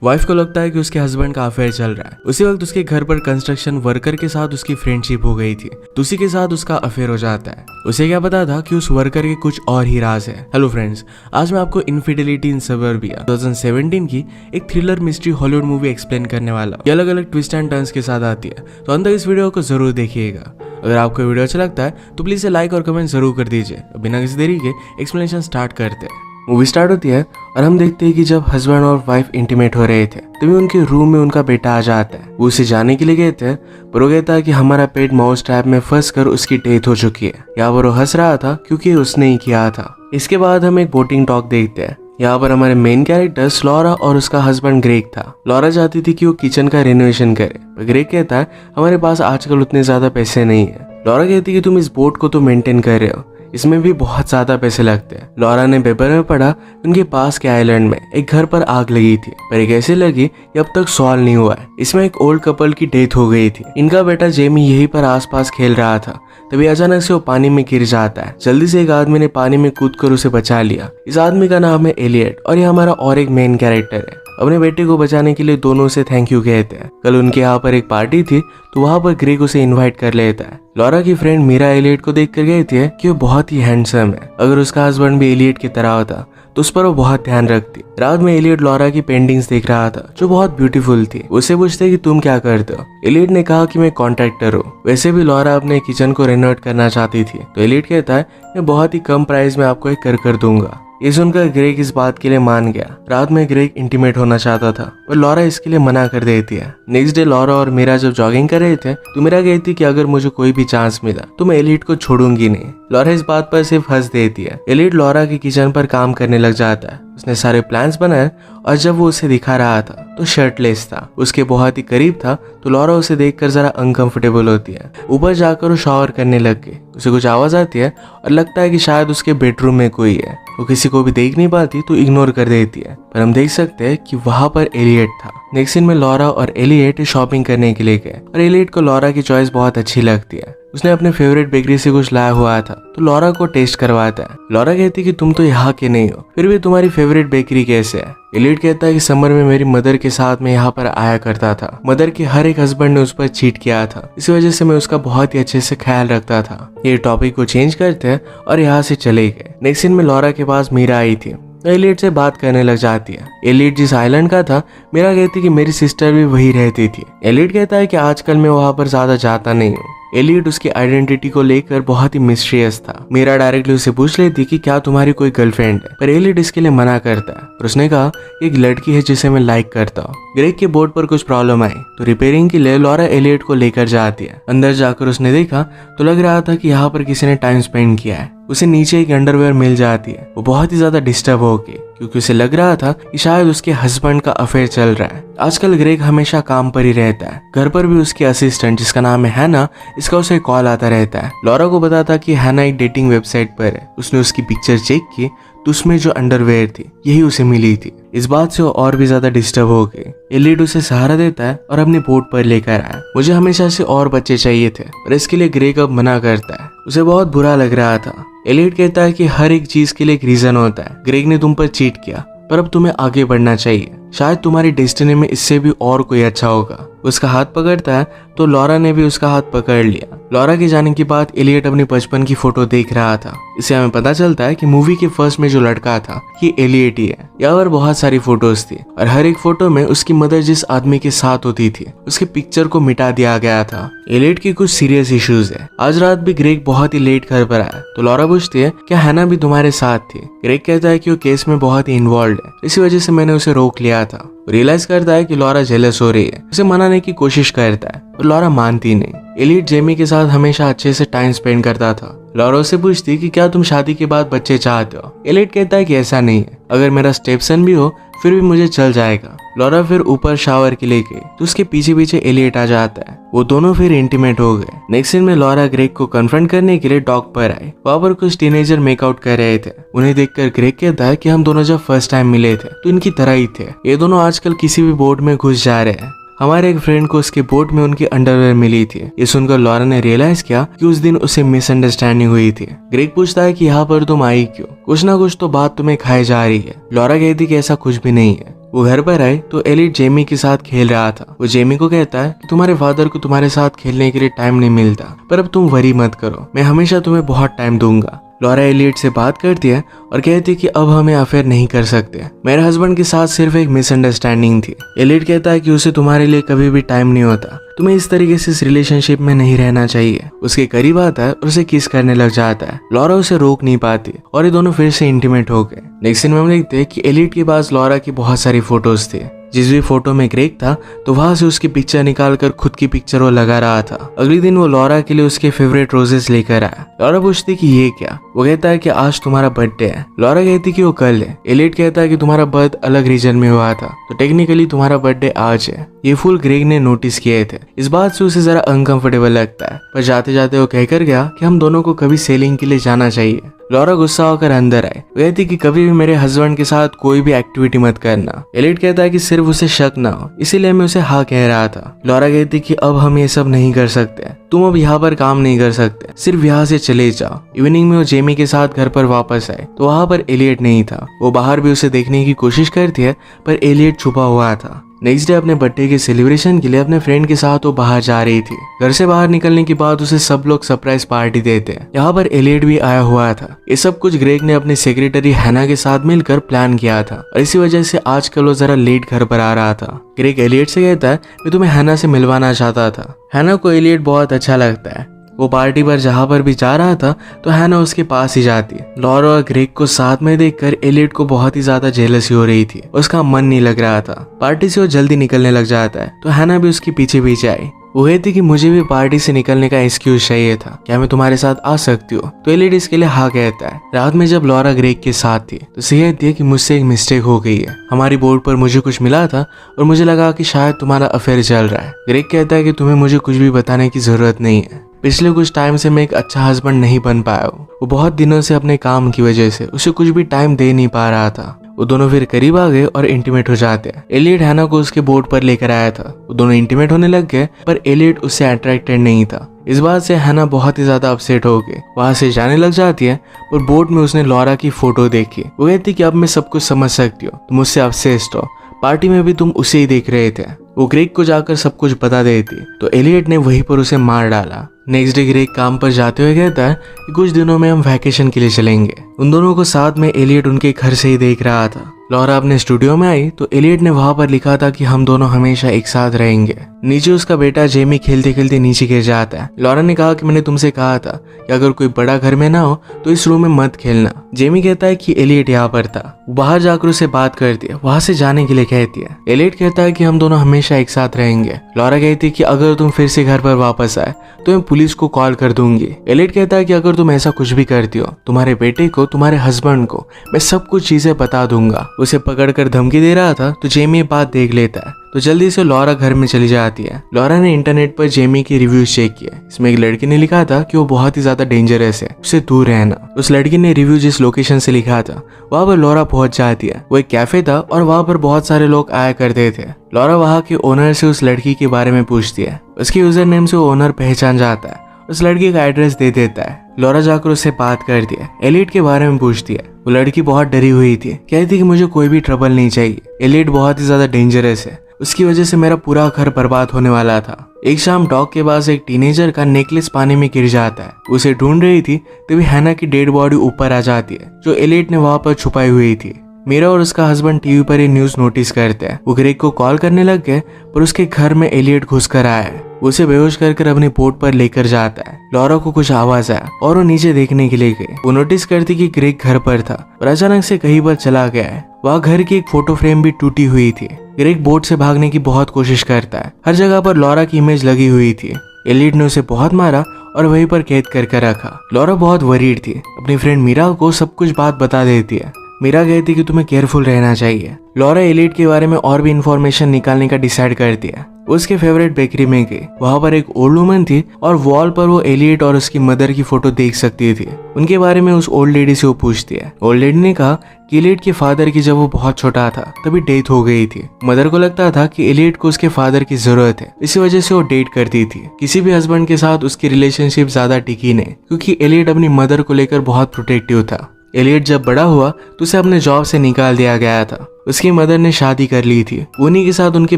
Wife को लगता है कि उसके हस्बैंड का अफेयर चल रहा है। उसी वक्त उसके घर पर कंस्ट्रक्शन वर्कर के साथ उसकी फ्रेंडशिप हो गई थी, तो उसी के साथ उसका अफेयर हो जाता है। उसे क्या पता था कि उस वर्कर के कुछ और ही राज है। हेलो फ्रेंड्स, आज मैं आपको इनफिडेलिटी इन सबर्बिया 2017 की एक thriller mystery Hollywood movie explain करने वाला हूं। ये अलग अलग ट्विस्ट एंड टर्न्स के साथ आती है, तो अंदर इस वीडियो को जरूर देखिएगा। अगर आपको वीडियो अच्छा लगता है तो प्लीज लाइक और कमेंट जरूर कर दीजिए। बिना किसी देरी के एक्सप्लेनेशन स्टार्ट करते हैं। मूवी स्टार्ट होती है और हम देखते हैं कि जब हस्बैंड और वाइफ इंटीमेट हो रहे थे तभी उनके रूम में उनका बेटा आ जाता है। वो उसे जाने के लिए गए थे, पर वो कहता है कि हमारा पेट माउस ट्रैप में फंस कर उसकी डेथ हो चुकी है। यहाँ पर वो हंस रहा था क्योंकि उसने ही किया था। इसके बाद हम एक बोटिंग टॉक देखते हैं। यहाँ पर हमारे मेन कैरेक्टर लॉरा और उसका हस्बैंड ग्रेग था। लॉरा चाहती थी कि वो किचन का रेनोवेशन करे, पर ग्रेग कहता है हमारे पास आजकल उतने ज्यादा पैसे नहीं है। लॉरा कहती है कि तुम इस बोट को तो मेंटेन कर रहे हो, इसमें भी बहुत ज्यादा पैसे लगते हैं। लॉरा ने पेपर में पढ़ा उनके पास के आइलैंड में एक घर पर आग लगी थी, पर ये कैसे लगी ये अब तक सॉल्व नहीं हुआ है। इसमें एक ओल्ड कपल की डेथ हो गई थी। इनका बेटा जेमी यहीं पर आसपास खेल रहा था, तभी अचानक से वो पानी में गिर जाता है। जल्दी से एक आदमी ने पानी में कूदकर उसे बचा लिया। इस आदमी का नाम है एलियट और ये हमारा और एक मेन कैरेक्टर है। अपने बेटे को बचाने के लिए दोनों से थैंक यू कहते हैं। कल उनके यहाँ पर एक पार्टी थी, तो वहाँ पर ग्रेग उसे इनवाइट कर लेता है। लॉरा की फ्रेंड मीरा एलियट को देख कर कहती है कि वो बहुत ही हैंडसम है। अगर उसका हस्बैंड भी एलियट की तरह होता तो उस पर वो बहुत ध्यान रखती। रात में एलियट लॉरा की पेंटिंग्स देख रहा था जो बहुत ब्यूटीफुल थी। उसे पूछते कि तुम क्या करते हो। एलियट ने कहा कि मैं कॉन्ट्रैक्टर हूँ। वैसे भी लॉरा अपने किचन को रेनोवेट करना चाहती थी, तो एलियट कहता है मैं बहुत ही कम प्राइस में आपको एक कर दूंगा। ये सुनकर ग्रेग इस बात के लिए मान गया। रात में ग्रेग इंटीमेट होना चाहता था, पर लॉरा इसके लिए मना कर देती है। नेक्स्ट डे लॉरा और मीरा जब जॉगिंग कर रहे थे तो मीरा कहती कि अगर मुझे कोई भी चांस मिला तो मैं एलियट को छोड़ूंगी नहीं। लॉरा इस बात पर सिर्फ हंस देती है। एलियट लॉरा के किचन पर काम करने लग जाता है। उसने सारे प्लान्स बनाए और जब वो उसे दिखा रहा था तो शर्टलेस था। उसके बहुत ही करीब था, तो लॉरा उसे देखकर जरा अनकंफर्टेबल होती है। ऊपर जाकर वो शावर करने लग गई। उसे कुछ आवाज आती है और लगता है कि शायद उसके बेडरूम में कोई है। वो किसी को भी देख नहीं पाती तो इग्नोर कर देती है, पर हम देख सकते हैं कि वहां पर एलियट था। नेक्स्ट सीन में लॉरा और एलियट शॉपिंग करने के लिए गए और एलियट को लॉरा की चॉइस बहुत अच्छी लगती है। उसने अपने फेवरेट बेकरी से कुछ लाया हुआ था, तो लॉरा को टेस्ट करवाता है। लॉरा कहती कि तुम तो यहाँ के नहीं हो, फिर भी तुम्हारी फेवरेट बेकरी कैसे है। एलियट कहता है कि समर में मेरी मदर के साथ मैं यहाँ पर आया करता था। मदर के हर एक हस्बैंड ने उस पर चीट किया था, इस वजह से मैं उसका बहुत ही अच्छे से ख्याल रखता था। ये टॉपिक को चेंज करते हैं और यहाँ से चले गए। नेक्स्ट सीन में लॉरा के पास मीरा आई थी। एलियट से बात करने लग जाती है। एलियट जिस आइलैंड का था, मीरा कहती कि मेरी सिस्टर भी वही रहती थी। एलियट कहता है कि आजकल मैं वहां पर ज्यादा जाता नहीं हूँ। एलियट उसकी आइडेंटिटी को लेकर बहुत ही मिस्टीरियस था। मीरा डायरेक्टली उसे पूछ लेती कि क्या तुम्हारी कोई गर्लफ्रेंड है, पर एलियट इसके लिए मना करता है। और उसने कहा एक लड़की है जिसे मैं लाइक करता हूँ। ग्रेग के बोर्ड पर कुछ प्रॉब्लम आई तो रिपेयरिंग के लिए लॉरा एलियट को लेकर जाती है। अंदर जाकर उसने देखा तो लग रहा था कि यहाँ पर किसी ने टाइम स्पेंड किया है। उसे नीचे एक अंडरवेयर मिल जाती है। वो बहुत ही ज्यादा डिस्टर्ब हो गई क्योंकि उसे लग रहा था कि शायद उसके हस्बैंड का अफेयर चल रहा है। आजकल ग्रेग हमेशा काम पर ही रहता है। घर पर भी उसकी असिस्टेंट जिसका नाम है हैना, इसका उसे कॉल आता रहता है। लॉरा को बताता कि हैना एक डेटिंग वेबसाइट पर है। उसने उसकी पिक्चर चेक की तो उसमें जो अंडरवेयर थी यही उसे मिली थी। इस बात से वो और भी ज्यादा डिस्टर्ब हो गई। एलियट उसे सहारा देता है और अपने बोट पर लेकर आया। मुझे हमेशा से और बच्चे चाहिए थे, पर इसके लिए ग्रेग अब मना करता है। उसे बहुत बुरा लग रहा था। एलियट कहता है कि हर एक चीज के लिए एक रीजन होता है। ग्रेग ने तुम पर चीट किया, पर अब तुम्हें आगे बढ़ना चाहिए। शायद तुम्हारी डेस्टिनी में इससे भी और कोई अच्छा होगा। उसका हाथ पकड़ता है तो लॉरा ने भी उसका हाथ पकड़ लिया। लॉरा के जाने के बाद एलियट अपनी बचपन की फोटो देख रहा था। इससे हमें पता चलता है कि मूवी के फर्स्ट में जो लड़का था ये एलियट ही है। यहाँ पर बहुत सारी फोटोज थी और हर एक फोटो में उसकी मदर जिस आदमी के साथ होती थी उसके पिक्चर को मिटा दिया गया था। एलियट की कुछ सीरियस इश्यूज है। आज रात भी ग्रेग बहुत ही लेट घर पर आया, तो लॉरा पूछती है क्या हैना भी तुम्हारे साथ थी। ग्रेग कहता है कि वो केस में बहुत ही इन्वॉल्व है, इसी वजह से मैंने उसे रोक लिया था। रियलाइज करता है कि लॉरा जेलस हो रही है। उसे मनाने की कोशिश करता है पर लॉरा मानती नहीं। एलियट जेमी के साथ हमेशा अच्छे से टाइम स्पेंड करता था। लॉरा उससे पूछती कि क्या तुम शादी के बाद बच्चे चाहते हो। एलियट कहता है कि ऐसा नहीं है, अगर मेरा स्टेपसन भी हो फिर भी मुझे चल जाएगा। लॉरा फिर ऊपर शावर के लिए गई तो उसके पीछे पीछे एलियट आ जाता है। वो दोनों फिर इंटीमेट हो गए। नेक्स्ट सीन में लॉरा ग्रेग को कन्फ्रंट करने के लिए डॉक पर आए। वहाँ पर कुछ टीनेजर मेकआउट कर रहे थे। उन्हें देखकर ग्रेग कहता है कि हम दोनों जब फर्स्ट टाइम मिले थे तो इनकी तरह ही थे। ये दोनों आजकल किसी भी बोट में घुस जा रहे हैं। हमारे एक फ्रेंड को उसके बोट में उनकी अंडरवेयर मिली थी। ये सुनकर लॉरा ने रियलाइज किया कि उस दिन उसे मिसअंडरस्टैंडिंग हुई थी। ग्रेग पूछता है कि यहाँ पर तुम आई क्यों, कुछ ना कुछ तो बात तुम्हें खाई जा रही है। लॉरा कहती कि ऐसा कुछ भी नहीं है। वो घर पर आए तो एलिट जेमी के साथ खेल रहा था। वो जेमी को कहता है कि तुम्हारे फादर को तुम्हारे साथ खेलने के लिए टाइम नहीं मिलता, पर अब तुम वरी मत करो, मैं हमेशा तुम्हें बहुत टाइम दूंगा। लॉरा एलियट से बात करती है और कहती है कि अब हमें अफेयर नहीं कर सकते, मेरे हस्बैंड के साथ सिर्फ एक मिसअंडरस्टैंडिंग थी। एलियट कहता है कि उसे तुम्हारे लिए कभी भी टाइम नहीं होता, तुम्हें इस तरीके से इस रिलेशनशिप में नहीं रहना चाहिए। उसके करीब आता है और उसे किस करने लग जाता है। लॉरा उसे रोक नहीं पाती और ये दोनों फिर से इंटीमेट हो गए। नेक्स्ट सीन में हम देखते हैं कि एलियट के पास लॉरा की बहुत सारी फोटोज थी। जिस भी फोटो में ग्रेग था तो वहां से उसकी पिक्चर निकालकर खुद की पिक्चर वो लगा रहा था। अगले दिन वो लॉरा के लिए उसके फेवरेट रोजेस लेकर आया। लॉरा पूछती कि ये क्या? वो कहता है कि आज तुम्हारा बर्थडे है। लॉरा कहती कि वो कल है। एलियट कहता है कि तुम्हारा बर्थ अलग रीजन में हुआ था, तो टेक्निकली तुम्हारा बर्थडे आज है। ये फूल ग्रेग ने नोटिस किए थे। इस बात से उसे जरा अनकंफर्टेबल लगता है, पर जाते जाते वो कहकर गया कि हम दोनों को कभी सेलिंग के लिए जाना चाहिए। लॉरा गुस्सा होकर अंदर आए। वो कहती कि कभी भी मेरे हस्बैंड के साथ कोई भी एक्टिविटी मत करना। एलियट कहता है कि सिर्फ उसे शक ना हो, इसीलिए मैं उसे हाँ कह रहा था। लॉरा कहती कि अब हम ये सब नहीं कर सकते, तुम अब यहाँ पर काम नहीं कर सकते, सिर्फ यहाँ से चले जाओ। इवनिंग में वो जेमी के साथ घर पर वापस आए तो वहाँ पर एलियट नहीं था। वो बाहर भी उसे देखने की कोशिश करती है, पर एलियट छुपा हुआ था। नेक्स्ट डे अपने बर्थडे के सेलिब्रेशन के लिए अपने फ्रेंड के साथ वो बाहर जा रही थी। घर से बाहर निकलने के बाद उसे सब लोग सरप्राइज पार्टी देते हैं। यहाँ पर एलियट भी आया हुआ था। ये सब कुछ ग्रेग ने अपने सेक्रेटरी हैना के साथ मिलकर प्लान किया था और इसी वजह से आजकल वो जरा लेट घर पर आ रहा था। ग्रेग एलियट से कहता है मैं तुम्हें हैना से मिलवाना चाहता था। हैना को एलियट बहुत अच्छा लगता है। वो पार्टी पर जहाँ पर भी जा रहा था तो हैना उसके पास ही जाती है। लॉरा और ग्रेग को साथ में देखकर एलियट को बहुत ही ज्यादा जेलसी हो रही थी। उसका मन नहीं लग रहा था। पार्टी से वो जल्दी निकलने लग जाता है तो हैना भी उसके पीछे पीछे आई। वो कहती कि मुझे भी पार्टी से निकलने का एक्सक्यूज चाहिए था, क्या मैं तुम्हारे साथ आ सकती हूँ? तो एलियट इसके लिए हाँ कहता है। रात में जब लॉरा ग्रेग के साथ थी तो उसे कहती है कि मुझसे एक मिस्टेक हो गई है। हमारी बोर्ड पर मुझे कुछ मिला था और मुझे लगा कि शायद तुम्हारा अफेयर चल रहा है। ग्रेग कहता है कि तुम्हें मुझे कुछ भी बताने की जरूरत नहीं है। पिछले कुछ टाइम से मैं एक अच्छा हस्बैंड नहीं बन पाया हूँ। वो बहुत दिनों से अपने काम की वजह से उसे कुछ भी टाइम दे नहीं पा रहा था। वो दोनों फिर करीब आ गए और इंटीमेट हो जाते हैं। एलियट हैना को उसके बोर्ड पर लेकर आया था। वो दोनों इंटीमेट होने लग गए, पर एलियट उससे अट्रैक्टेड नहीं था। इस बात से हैना बहुत ही ज्यादा अपसेट हो गई। वहां से जाने लग जाती है, पर बोर्ड में उसने लॉरा की फोटो देखी। वो कहती कि अब मैं सब कुछ समझ सकती हूँ, तुम मुझसे अपसेस्ड हो, पार्टी में भी तुम उसे ही देख रहे थे। वो ग्रेग को जाकर सब कुछ बता देती तो एलियट ने वहीं पर उसे मार डाला। नेक्स्ट डे ग्रेग काम पर जाते हुए कहता है कि कुछ दिनों में हम वैकेशन के लिए चलेंगे। उन दोनों को साथ में एलियट उनके घर से ही देख रहा था। लॉरा अपने स्टूडियो में आई तो एलियट ने वहां पर लिखा था कि हम दोनों हमेशा एक साथ रहेंगे। नीचे उसका बेटा जेमी खेलते खेलते नीचे गिर जाता है। लॉरा ने कहा कि मैंने तुमसे कहा था कि अगर कोई बड़ा घर में ना हो तो इस रूम में मत खेलना। जेमी कहता है कि एलियट यहाँ पर था। वो बाहर जाकर उसे बात करती है, वहां से जाने के लिए कहती है। एलियट कहता है कि हम दोनों हमेशा एक साथ रहेंगे। लॉरा कहती है कि अगर तुम फिर से घर पर वापस आए तो मैं पुलिस को कॉल कर दूंगी। एलियट कहता है कि अगर तुम ऐसा कुछ भी करती हो, तुम्हारे बेटे को, तुम्हारे हस्बैंड को मैं सब कुछ चीजें बता दूंगा। उसे पकड़कर धमकी दे रहा था तो जेमी बात देख लेता है तो जल्दी से लॉरा घर में चली जाती है। लॉरा ने इंटरनेट पर जेमी की रिव्यूज चेक किया। इसमें एक लड़की ने लिखा था कि वो बहुत ही ज्यादा डेंजरस है, उससे दूर रहना। उस लड़की ने रिव्यू जिस लोकेशन से लिखा था वहां पर लॉरा पहुंच जाती है। वो एक कैफे था और वहां पर बहुत सारे लोग आया करते थे। लॉरा वहां के ओनर से उस लड़की के बारे में पूछती है। उसके यूजर नेम से वो ओनर पहचान जाता है। उस लड़की का एड्रेस दे देता है। लॉरा जाकर उससे बात करती है। एलियट के बारे में पूछती है। वो लड़की बहुत डरी हुई थी, कहती कि मुझे कोई भी ट्रबल नहीं चाहिए। एलियट बहुत ही ज्यादा डेंजरस है, उसकी वजह से मेरा पूरा घर बर्बाद होने वाला था। एक शाम डॉग के पास एक टीनेजर का नेकलेस पानी में गिर जाता है। उसे ढूंढ रही थी तभी हैना की डेड बॉडी ऊपर आ जाती है जो एलियट ने वहां पर छुपाई हुई थी। मीरा और उसका हस्बैंड टीवी पर ये न्यूज नोटिस करते हैं। वो ग्रेग को कॉल करने लग गए, पर उसके घर में एलियट घुस कर आया है। उसे बेहोश कर अपनी बोट पर लेकर जाता है। लॉरा को कुछ आवाज आया और वो नीचे देखने के लिए गई। वो नोटिस करती कि ग्रेग घर पर था और अचानक से कहीं पर चला गया है। वहाँ घर की एक फोटो फ्रेम भी टूटी हुई थी। ग्रेग बोट से भागने की बहुत कोशिश करता है। हर जगह पर लॉरा की इमेज लगी हुई थी। एलियट ने उसे बहुत मारा और वहीं पर कैद करके रखा। लॉरा बहुत वरीड थी। अपनी फ्रेंड मीरा को सब कुछ बात बता देती है। मीरा कहती कि तुम्हें केयरफुल रहना चाहिए। लॉरा एलियट के बारे में और भी इंफॉर्मेशन निकालने का डिसाइड करती है। उसके फेवरेट बेकरी में गई। वहां पर एक ओल्ड वुमन थी और वॉल पर वो एलियट और उसकी मदर की फोटो देख सकती थी। उनके बारे में उस ओल्ड लेडी से वो पूछती है। ओल्ड लेडी ने कहा कि एलियट के फादर की जब वो बहुत छोटा था तभी डेथ हो गई थी। मदर को लगता था कि एलियट को उसके फादर की जरूरत है, इसी वजह से वो डेट करती थी। किसी भी हस्बैंड के साथ उसकी रिलेशनशिप ज्यादा टिकी नहीं, क्योंकि एलियट अपनी मदर को लेकर बहुत प्रोटेक्टिव था। एलियट जब बड़ा हुआ तो उसे अपने जॉब से निकाल दिया गया था। उसकी मदर ने शादी कर ली थी। उन्हीं के साथ उनके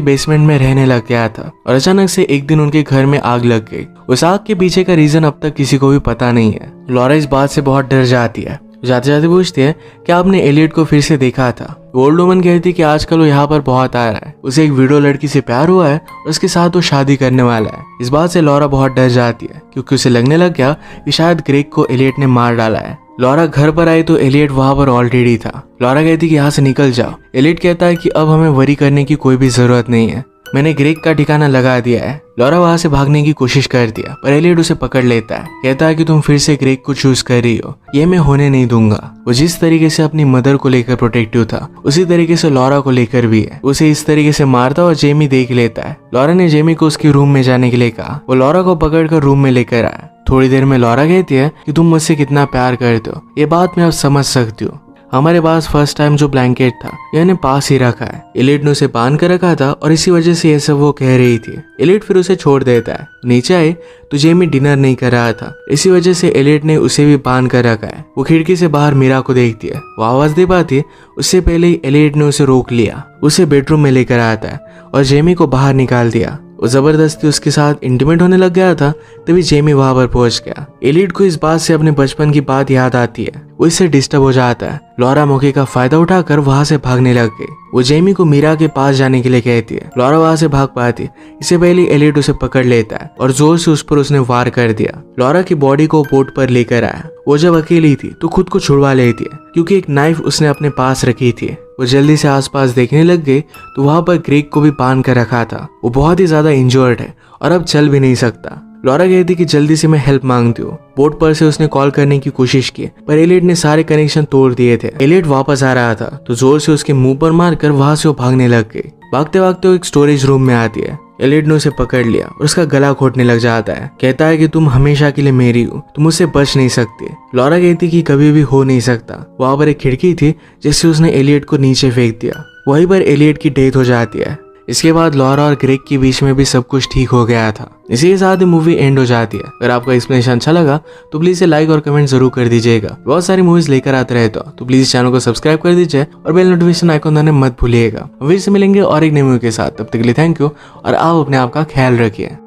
बेसमेंट में रहने लग गया था और अचानक से एक दिन उनके घर में आग लग गई। उस आग के पीछे का रीजन अब तक किसी को भी पता नहीं है। लॉरा इस बात से बहुत डर जाती है। जाते जाते पूछती है कि आपने एलियट को फिर से देखा था। ओल्ड वुमन कहती है कि आजकल वो यहाँ पर बहुत आ रहा है, उसे एक वीडियो लड़की से प्यार हुआ है और उसके साथ वो शादी करने वाला है। इस बात से लॉरा बहुत डर जाती है क्योंकि उसे लगने लग गया कि शायद ग्रेग को एलियट ने मार डाला है। लॉरा घर पर आई तो एलियट वहां पर ऑलरेडी था। लॉरा कहती कि यहाँ से निकल जाओ। एलियट कहता है कि अब हमें वरी करने की कोई भी जरूरत नहीं है, मैंने ग्रेग का ठिकाना लगा दिया है। लॉरा वहां से भागने की कोशिश करती है पर एलियट उसे पकड़ लेता है। कहता है कि तुम फिर से ग्रेग को चूज कर रही हो, ये मैं होने नहीं दूंगा। वो जिस तरीके से अपनी मदर को लेकर प्रोटेक्टिव था उसी तरीके से लॉरा को लेकर भी है। उसे इस तरीके से मारता और जेमी देख लेता है। लॉरा ने जेमी को उसके रूम में जाने के लिए कहा। वो लॉरा को पकड़कर रूम में लेकर आया। थोड़ी देर में लॉरा कहती है कि तुम मुझसे कितना प्यार करते हो, ये बात मैं अब समझ सकती हूँ। हमारे पास फर्स्ट टाइम जो ब्लैंकेट था यानी पास ही रखा है। एलियट ने उसे बांध कर रखा था और इसी वजह से ये सब वो कह रही थी। एलियट फिर उसे छोड़ देता है। नीचे आए तो जेमी डिनर नहीं कर रहा था, इसी वजह से एलियट ने उसे भी बांध कर रखा है। वो खिड़की से बाहर मीरा को देखती है। वो आवाज दे पाती है, उससे पहले ही एलियट ने उसे रोक लिया। उसे बेडरूम में लेकर आता है और जेमी को बाहर निकाल दिया। वो जबरदस्ती उसके साथ इंटीमेट होने लग गया था। तभी जेमी वहां पर पहुंच गया। एलियट को इस बात से अपने बचपन की बात याद आती है। वो इससे डिस्टर्ब हो जाता है। लॉरा मौके का फायदा उठाकर वहां से भागने लग गई। वो जेमी को मीरा के पास जाने के लिए कहती है। लॉरा वहां से भाग पाती, इससे पहले एलियट उसे पकड़ लेता है और जोर से उस पर उसने वार कर दिया। लॉरा की बॉडी को बोट पर लेकर आया। वो जब अकेली थी तो खुद को छुड़वा लेती है क्योंकि एक नाइफ उसने अपने पास रखी थी। वो जल्दी से आसपास देखने लग गई तो वहां पर ग्रेग को भी बांध कर रखा था। वो बहुत ही ज्यादा इंजर्ड है और अब चल भी नहीं सकता। लॉरा कहती कि जल्दी से मैं हेल्प मांगती हूँ। बोट पर से उसने कॉल करने की कोशिश की पर एलियट ने सारे कनेक्शन तोड़ दिए थे। एलियट वापस आ रहा था तो जोर से उसके मुंह पर मारकर वहां से वो भागने लग गई। भागते भागते वो एक स्टोरेज रूम में आती है। एलियट ने उसे पकड़ लिया और उसका गला घोटने लग जाता है। कहता है कि तुम हमेशा के लिए मेरी हो, तुम मुझसे बच नहीं सकती। लॉरा कहती कि कभी भी हो नहीं सकता। वहां पर एक खिड़की थी जिससे उसने एलियट को नीचे फेंक दिया। वहीं पर एलियट की डेथ हो जाती है। इसके बाद लॉरा और ग्रेग के बीच में भी सब कुछ ठीक हो गया था। इसी के साथ ही मूवी एंड हो जाती है। अगर आपका एक्सप्लेनेशन अच्छा लगा तो प्लीज इसे लाइक और कमेंट जरूर कर दीजिएगा। बहुत सारी मूवीज लेकर आते रहते हो तो प्लीज चैनल को सब्सक्राइब कर दीजिए और बेल नोटिफिकेशन आइकॉन दबाना मत भूलिएगा। फिर से मिलेंगे और एक नई मूवी के साथ, तब तक के लिए थैंक यू और आप अपने आप का ख्याल रखिए।